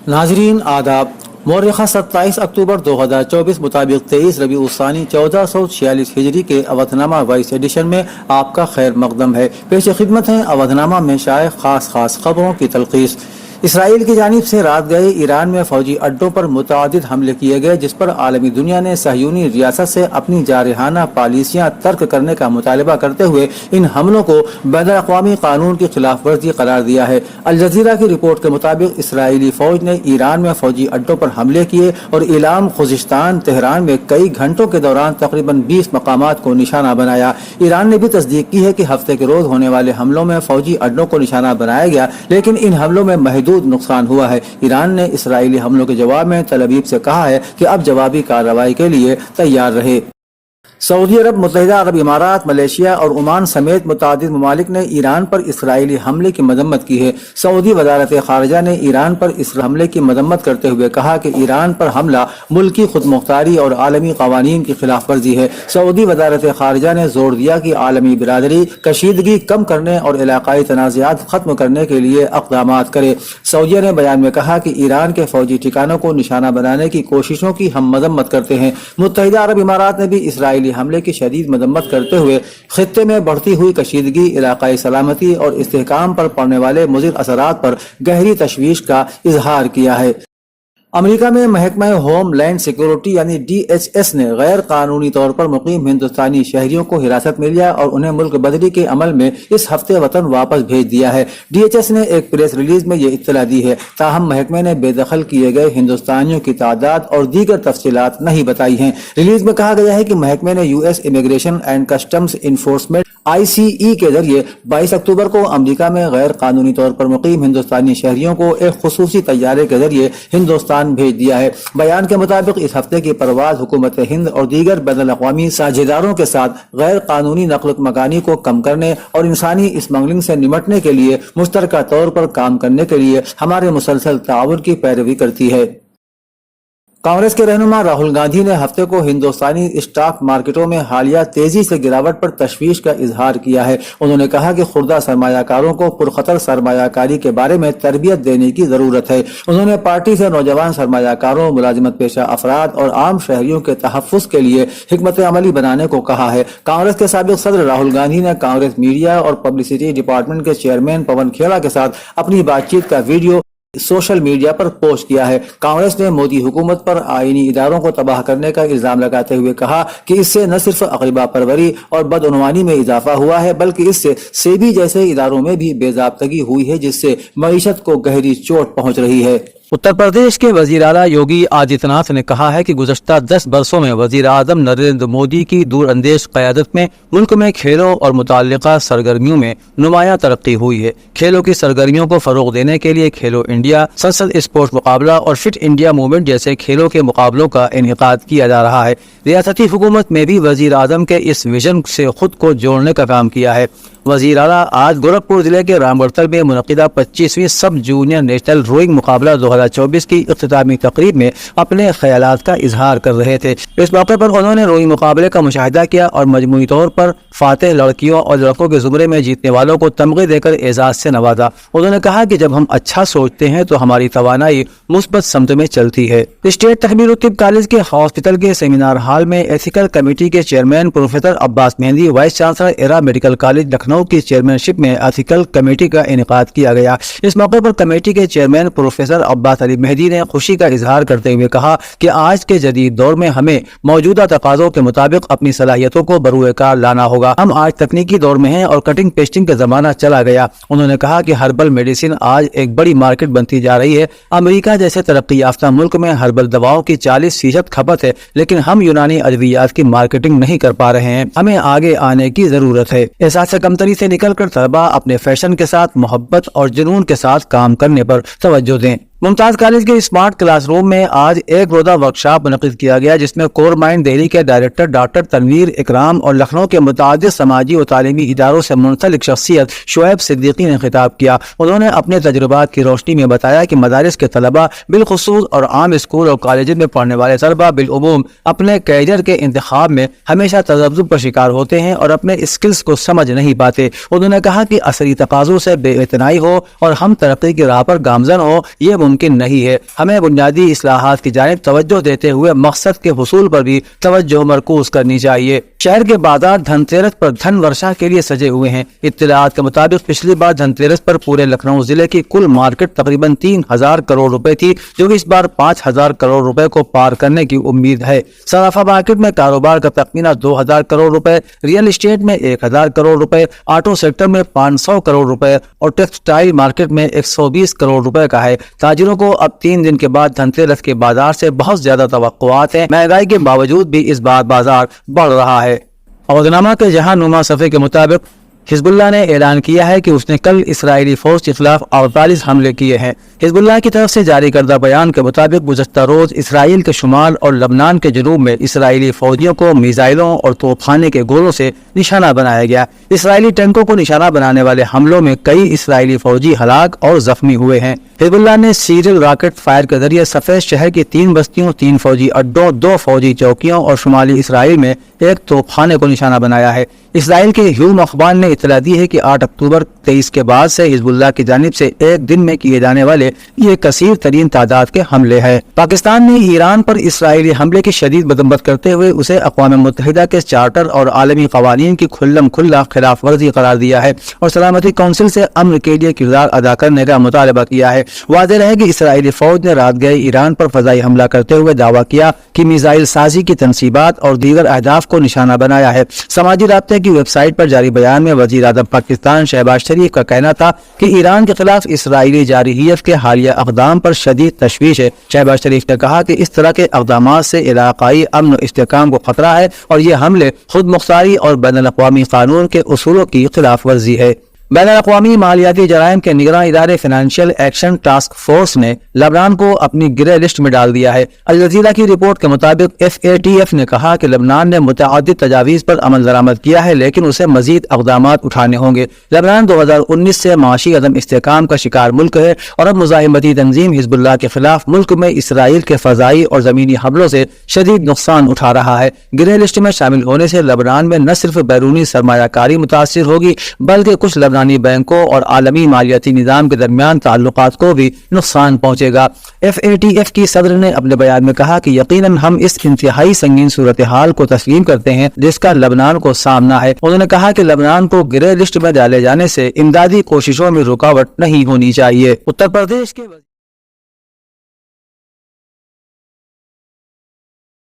नाजरीन आदाब। मौर्रिखा 27 अक्टूबर 2024 मुताबिक 23 रबीउल उस्सानी 1446 हिजरी के अवधनामा वॉइस एडिशन में आपका खैर मकदम है। पेश खिदमत है अवधनामा में शाये खास खबरों की तलखीस। इसराइल की जानिब से रात गए ईरान में फौजी अड्डों पर मुतअद्दिद हमले किए गए, जिस पर आलमी दुनिया ने सहयूनी रियासत से अपनी जारहाना पॉलिसियां तर्क करने का मुतालबा करते हुए इन हमलों को बैनुल-अक़वामी कानून की खिलाफ वर्जी करार दिया है। अल जज़ीरा की रिपोर्ट के मुताबिक इसराइली फौज ने ईरान में फौजी अड्डों पर हमले किए और इलाम, खुजिस्तान, तेहरान में कई घंटों के दौरान तकरीबन 20 मकामात को निशाना बनाया। ईरान ने भी तस्दीक की है कि हफ्ते के रोज होने वाले हमलों में फौजी अड्डों को निशाना बनाया गया, लेकिन इन हमलों में महदूद नुकसान हुआ है। ईरान ने इसराइली हमलों के जवाब में तल अवीव से कहा है कि अब जवाबी कार्रवाई के लिए तैयार रहे। सऊदी अरब, मुत्तहिदा अरब इमारात, मलेशिया और ओमान समेत मुतअद्दिद ममालिक ने ईरान पर इसराइली हमले की मजम्मत की है। सऊदी वजारत खारजा ने ईरान पर इस हमले की मजम्मत करते हुए कहा कि ईरान पर हमला मुल्की खुदमुख्तारी और आलमी कवानीन की खिलाफ वर्जी है। सऊदी वजारत खारजा ने जोर दिया कि आलमी बिरादरी कशीदगी कम करने और इलाकाई तनाज़ात खत्म करने के लिए इक़दामात करे। सऊदीया ने बयान में कहा कि ईरान के फौजी ठिकानों को निशाना बनाने की कोशिशों की हम मजम्मत करते हैं। मुत्तहिदा अरब इमारात ने भी इसराइली हमले की शदीद मजम्मत करते हुए खित्ते में बढ़ती हुई कशीदगी, इलाकाई सलामती और इस्तेहकाम पर पड़ने वाले मुज़िर असरात पर गहरी तशवीश का इजहार किया है। अमेरिका में महकमा होम लैंड सिक्योरिटी यानी DHS ने गैर कानूनी तौर पर मुकीम हिंदुस्तानी शहरियों को हिरासत में लिया और उन्हें मुल्क बदली के अमल में इस हफ्ते वतन वापस भेज दिया है। DHS ने एक प्रेस रिलीज में ये इत्तला दी है। ताहम महकमे ने बेदखल किए गए हिंदुस्तानियों की तादाद और दीगर तफसीलात नहीं बताई हैं। रिलीज में कहा गया है कि महकमे ने US immigration and customs enforcement ICE के जरिए 22 अक्टूबर को अमेरिका में गैर कानूनी तौर पर मुकीम हिंदुस्तानी शहरियों को एक खुसूसी तैयारे के जरिए हिंदुस्तान भेज दिया है। बयान के मुताबिक इस हफ्ते की परवाज हुकूमत हिंद और दीगर बैनुल-अक़वामी साझेदारों के साथ गैर कानूनी नक़्ल मकानी को कम करने और इंसानी स्मगलिंग से निमटने के लिए मुश्तरका तौर पर काम करने के लिए हमारे मुसलसल ताउन की पैरवी करती है। कांग्रेस के रहनुमा राहुल गांधी ने हफ्ते को हिंदुस्तानी स्टॉक मार्केटों में हालिया तेजी से गिरावट पर तशवीश का इजहार किया है। उन्होंने कहा कि खुर्दा सरमायाकारों को पुरखतर सरमायाकारी के बारे में तरबियत देने की जरूरत है। उन्होंने पार्टी से नौजवान सरमायाकारों, मुलाजिमत पेशा अफराद और आम शहरियों के तहफ़्फ़ुज़ के लिए हिकमत अमली बनाने को कहा है। कांग्रेस के साबिक़ सदर राहुल गांधी ने कांग्रेस मीडिया और पब्लिसिटी डिपार्टमेंट के चेयरमैन पवन खेड़ा के साथ अपनी बातचीत का वीडियो सोशल मीडिया पर पोस्ट किया है। कांग्रेस ने मोदी हुकूमत पर आईनी इदारों को तबाह करने का इल्जाम लगाते हुए कहा कि इससे न सिर्फ अक़ीदा परवरी और बदउनवानी में इजाफा हुआ है, बल्कि इससे सेबी जैसे इदारों में भी बेज़ाब्तगी हुई है, जिससे मईशत को गहरी चोट पहुंच रही है। उत्तर प्रदेश के वज़ीर आला योगी आदित्यनाथ ने कहा है कि गुज़श्ता 10 बरसों में वज़ीर आज़म नरेंद्र मोदी की दूरअंदेश क़यादत में मुल्क में खेलों और मुताल्लिक़ा सरगर्मियों में नुमायां तरक्की हुई है। खेलों की सरगर्मियों को फ़रोग़ देने के लिए खेलो इंडिया, संसद स्पोर्ट्स मुकाबला और फिट इंडिया मूवमेंट जैसे खेलों के मुकाबलों का इनेकाद किया जा रहा है। रियासती हुकूमत में भी वज़ीर आज़म के इस विजन से खुद को जोड़ने का काम किया है। वज़ीर आला आज गोरखपुर जिले के रामगढ़तल में मुनक़िदा 25वीं सब जूनियर नेशनल रोइंग मुकाबला 2024 की इख्तितामी तकरीब में अपने ख्यालात का इजहार कर रहे थे। इस मौके पर उन्होंने रोइंग मुकाबले का मुशाहिदा किया और मजमूई तौर पर फातेह लड़कियों और लड़कों के ज़ुमरे में जीतने वालों को तमग़े देकर एजाज़ से नवाजा। उन्होंने कहा कि जब हम अच्छा सोचते हैं तो हमारी तवानाई मुस्बत समत में चलती है। स्टेट तकमील तिब कॉलेज के हॉस्पिटल के सेमिनार हॉल में एथिकल कमेटी के chairman professor Abbas mehndi, vice chancellor era medical college Lucknow की चेयरमैनशिप में एथिकल कमेटी का इनेकाद किया गया। इस मौके पर कमेटी के चेयरमैन प्रोफेसर अब्बास अली मेहदी ने खुशी का इजहार करते हुए कहा कि आज के जदीद दौर में हमें मौजूदा तकाज़ों के मुताबिक अपनी सलाहियतों को बरूए कार लाना होगा। हम आज तकनीकी दौर में हैं और कटिंग पेस्टिंग का जमाना चला गया। उन्होंने कहा कि हर्बल मेडिसिन आज एक बड़ी मार्केट बनती जा रही है। अमेरिका जैसे तरक्की याफ्ता मुल्क में हर्बल दवाओं की 40% खपत है, लेकिन हम यूनानी अद्वियात की मार्केटिंग नहीं कर पा रहे हैं। हमें आगे आने की जरूरत है। एहसास कमतरी से निकलकर तलबा अपने फैशन के साथ मोहब्बत और जुनून के साथ काम करने पर तवज्जो दें। मुमताज कॉलेज के स्मार्ट क्लासरूम में आज एक रोज़ा वर्कशॉप मुनक़िद किया गया, जिसमें कोर माइंड दिल्ली के डायरेक्टर डॉक्टर तनवीर इकराम और लखनऊ के मुतादिद समाजी और तालीमी इदारों से मुंसलिक शख्सियत शुएब सिद्दीकी ने खिताब किया। उन्होंने अपने तजुर्बात की रोशनी में बताया कि मदारिस के तलबा बिलखुसूस और आम स्कूल और कॉलेज में पढ़ने वाले तलबा बिलउमूम अपने कैरियर के इंतखाब में हमेशा तज़ब्ज़ुब का शिकार होते हैं और अपने स्किल्स को समझ नहीं पाते। उन्होंने कहा कि असरी तकाज़ों से बेइतनाई हो और हम तरक्की की राह पर गामज़न हो, ये ممکن نہیں ہے. ہمیں بنیادی اصلاحات کی جانب توجہ دیتے ہوئے مقصد کے حصول پر بھی توجہ مرکوز کرنی چاہیے. شہر کے بازار دھن تیرس پر دھن ورشا کے لیے سجے ہوئے ہیں. اطلاعات کے مطابق پچھلی بار دھن تیرس پر پورے لکھنؤ ضلع کی کل مارکیٹ تقریباً 3000 کروڑ روپے تھی، جو کہ اس بار 5000 کروڑ روپے کو پار کرنے کی امید ہے. صرافہ مارکیٹ میں کاروبار کا تخمینہ 2000 کروڑ روپے، ریئل اسٹیٹ میں 1000 کروڑ روپے، آٹو سیکٹر میں 500 کروڑ روپے اور ٹیکسٹائل مارکیٹ میں 120 کروڑ روپے کا ہے. تاجروں کو اب 3 دن کے بعد دھن تیرس کے بازار سے بہت زیادہ توقعات ہیں. مہنگائی کے باوجود بھی اس بار بازار بڑھ رہا ہے. اودھنامہ کے جہاں نما صفحے کے مطابق حزب اللہ نے اعلان کیا ہے کہ اس نے کل اسرائیلی فوج کے خلاف 48 حملے کیے ہیں. حزب اللہ کی طرف سے جاری کردہ بیان کے مطابق گزشتہ روز اسرائیل کے شمال اور لبنان کے جنوب میں اسرائیلی فوجیوں کو میزائلوں اور توپ خانے کے گولوں سے نشانہ بنایا گیا. اسرائیلی ٹینکوں کو نشانہ بنانے والے حملوں میں کئی اسرائیلی فوجی ہلاک اور زخمی ہوئے ہیں. حزب اللہ نے سیریل راکٹ فائر کے ذریعے سفید شہر کی 3 بستیوں، 3 فوجی اڈوں، 2 فوجی چوکیوں اور شمالی اسرائیل میں ایک توپ خانے کو نشانہ بنایا ہے. اسرائیل کے ہیوم اخبار نے اطلاع دی ہے کہ 8 اکتوبر 23 کے بعد سے حزب اللہ کی جانب سے ایک دن میں کیے جانے والے یہ کثیر ترین تعداد کے حملے ہیں. پاکستان نے ایران پر اسرائیلی حملے کی شدید مذمت کرتے ہوئے اسے اقوام متحدہ کے چارٹر اور عالمی قوانین کی کھلم کھلا خلاف ورزی قرار دیا ہے اور سلامتی کونسل سے امن کے لیے کردار ادا کرنے کا مطالبہ کیا ہے. واضح رہے کہ اسرائیلی فوج نے رات گئے ایران پر فضائی حملہ کرتے ہوئے دعویٰ کیا کہ میزائل سازی کی تنصیبات اور دیگر اہداف کو نشانہ بنایا ہے. سماجی رابطے کی ویب سائٹ پر جاری بیان میں وزیر اعظم پاکستان شہباز شریف کا کہنا تھا کہ ایران کے خلاف اسرائیلی جارحیت کے حالیہ اقدام پر شدید تشویش ہے. شہباز شریف نے کہا کہ اس طرح کے اقدامات سے علاقائی امن و استحکام کو خطرہ ہے اور یہ حملے خود مختاری اور بین الاقوامی قانون کے اصولوں کی خلاف ورزی ہے. بین الاقوامی مالیاتی جرائم کے نگراں ادارے فائنینشیل ایکشن ٹاسک فورس نے لبنان کو اپنی گرے لسٹ میں ڈال دیا ہے. الجزیرہ کی رپورٹ کے مطابق FATF نے کہا کہ لبنان نے متعدد تجاویز پر عمل درآمد کیا ہے، لیکن اسے مزید اقدامات اٹھانے ہوں گے. لبنان 2019 سے معاشی عدم استحکام کا شکار ملک ہے اور اب مزاحمتی تنظیم حزب اللہ کے خلاف ملک میں اسرائیل کے فضائی اور زمینی حملوں سے شدید نقصان اٹھا رہا ہے. گرے لسٹ میں شامل ہونے سے لبنان میں نہ صرف بیرونی سرمایہ کاری متاثر ہوگی بلکہ کچھ لبنانی بینکوں اور عالمی مالیاتی نظام کے درمیان تعلقات کو بھی نقصان پہنچے گا. FATF کی صدر نے اپنے بیان میں کہا کہ یقیناً ہم اس انتہائی سنگین صورتحال کو تسلیم کرتے ہیں جس کا لبنان کو سامنا ہے. انہوں نے کہا کہ لبنان کو گرے لسٹ میں ڈالے جانے سے امدادی کوششوں میں رکاوٹ نہیں ہونی چاہیے. اتر پردیش کے